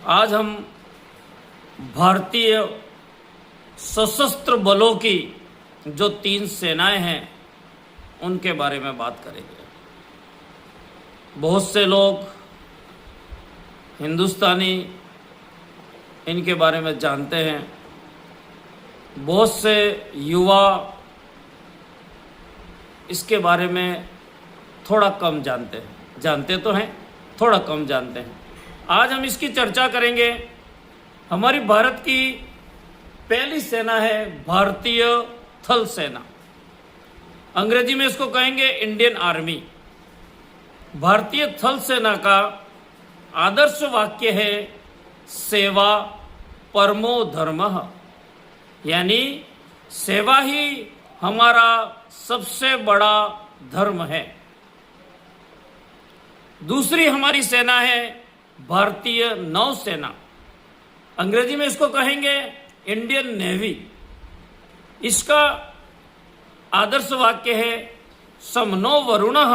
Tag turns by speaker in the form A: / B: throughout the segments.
A: आज हम भारतीय सशस्त्र बलों की जो 3 सेनाएं हैं उनके बारे में बात करेंगे। बहुत से लोग हिंदुस्तानी इनके बारे में जानते हैं, बहुत से युवा इसके बारे में थोड़ा कम जानते हैं। जानते तो हैं, थोड़ा कम जानते हैं। आज हम इसकी चर्चा करेंगे। हमारी भारत की पहली सेना है भारतीय थल सेना, अंग्रेजी में इसको कहेंगे इंडियन आर्मी। भारतीय थल सेना का आदर्श वाक्य है सेवा परमो धर्मः, यानी सेवा ही हमारा सबसे बड़ा धर्म है। दूसरी हमारी सेना है भारतीय नौसेना, अंग्रेजी में इसको कहेंगे इंडियन नेवी। इसका आदर्श वाक्य है समनो वरुणः,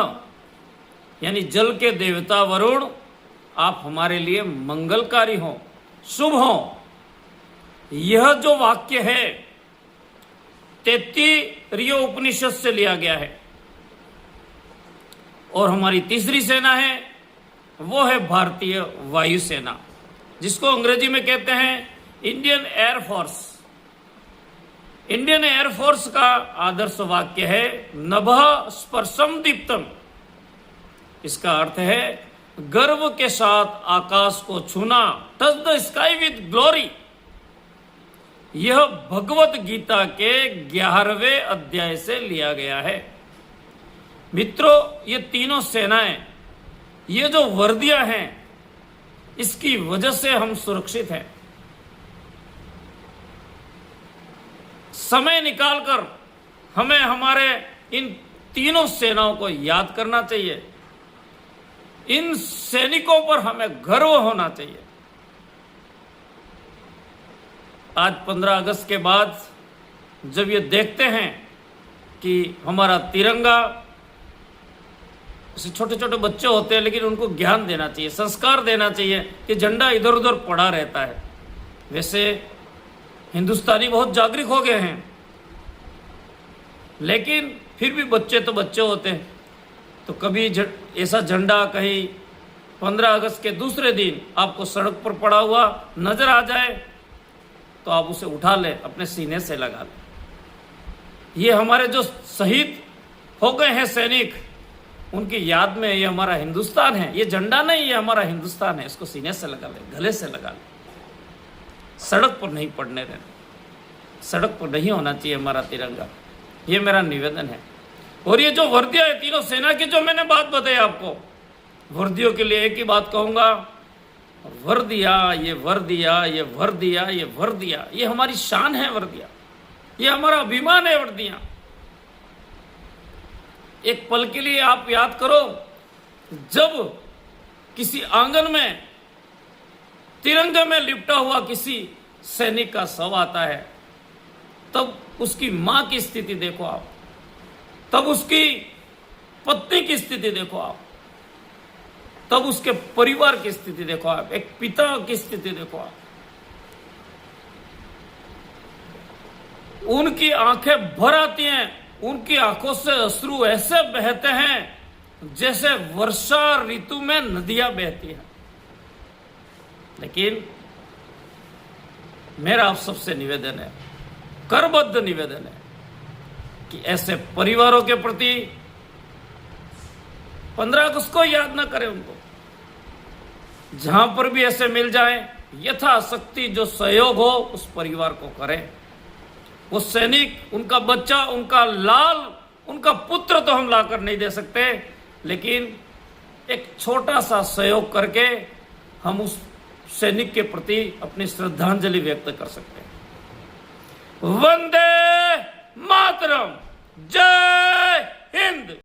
A: यानी जल के देवता वरुण आप हमारे लिए मंगलकारी हो, शुभ हो। यह जो वाक्य है 33 उपनिषद से लिया गया है। और हमारी तीसरी सेना है वो है भारतीय वायुसेना, जिसको अंग्रेजी में कहते हैं इंडियन एयरफोर्स। इंडियन एयरफोर्स का आदर्श वाक्य है नभः स्पर्शम दीप्तम। इसका अर्थ है गर्व के साथ आकाश को छूना, touch the sky with glory. यह भगवत गीता के 11वें अध्याय से लिया गया है। मित्रों, ये तीनों सेनाएं, ये जो वर्दियां हैं, इसकी वजह से हम सुरक्षित हैं। समय निकालकर हमें हमारे इन तीनों सेनाओं को याद करना चाहिए। इन सैनिकों पर हमें गर्व होना चाहिए। आज 15 अगस्त के बाद जब ये देखते हैं कि हमारा तिरंगा, छोटे छोटे बच्चे होते हैं लेकिन उनको ज्ञान देना चाहिए, संस्कार देना चाहिए कि झंडा इधर उधर पड़ा रहता है। वैसे हिंदुस्तानी बहुत जागरूक हो गए हैं, लेकिन फिर भी बच्चे तो बच्चे होते हैं। तो कभी ऐसा झंडा कहीं 15 अगस्त के दूसरे दिन आपको सड़क पर पड़ा हुआ नजर आ जाए तो आप उसे उठा ले, अपने सीने से लगा ले। ये हमारे जो शहीद हो गए हैं सैनिक, उनकी याद में ये हमारा हिंदुस्तान है। ये झंडा नहीं, ये हमारा हिंदुस्तान है। इसको सीने से लगा ले, गले से लगा ले। सड़क पर नहीं पड़ने देना, सड़क पर नहीं होना चाहिए हमारा तिरंगा। ये मेरा निवेदन है। और ये जो वर्दियां है तीनों सेना की, जो मैंने बात बताई आपको, वर्दियों के लिए एक ही बात कहूंगा, वर्दिया, ये वर्दिया, ये वर्दिया, ये वर्दिया, ये हमारी शान है। वर्दिया ये हमारा अभिमान है। वर्दियां एक पल के लिए आप याद करो, जब किसी आंगन में तिरंगे में लिपटा हुआ किसी सैनिक का शव आता है, तब उसकी मां की स्थिति देखो आप, तब उसकी पत्नी की स्थिति देखो आप, तब उसके परिवार की स्थिति देखो आप, एक पिता की स्थिति देखो आप। उनकी आंखें भर आती हैं, उनकी आंखों से अश्रु ऐसे बहते हैं जैसे वर्षा ऋतु में नदियां बहती हैं। लेकिन मेरा आप सबसे निवेदन है, करबद्ध निवेदन है, कि ऐसे परिवारों के प्रति 15 अगस्त को याद ना करें। उनको जहां पर भी ऐसे मिल जाए, यथाशक्ति जो सहयोग हो उस परिवार को करें। वो सैनिक, उनका बच्चा, उनका लाल, उनका पुत्र तो हम लाकर नहीं दे सकते, लेकिन एक छोटा सा सहयोग करके हम उस सैनिक के प्रति अपनी श्रद्धांजलि व्यक्त कर सकते हैं। वंदे मातरम, जय हिंद।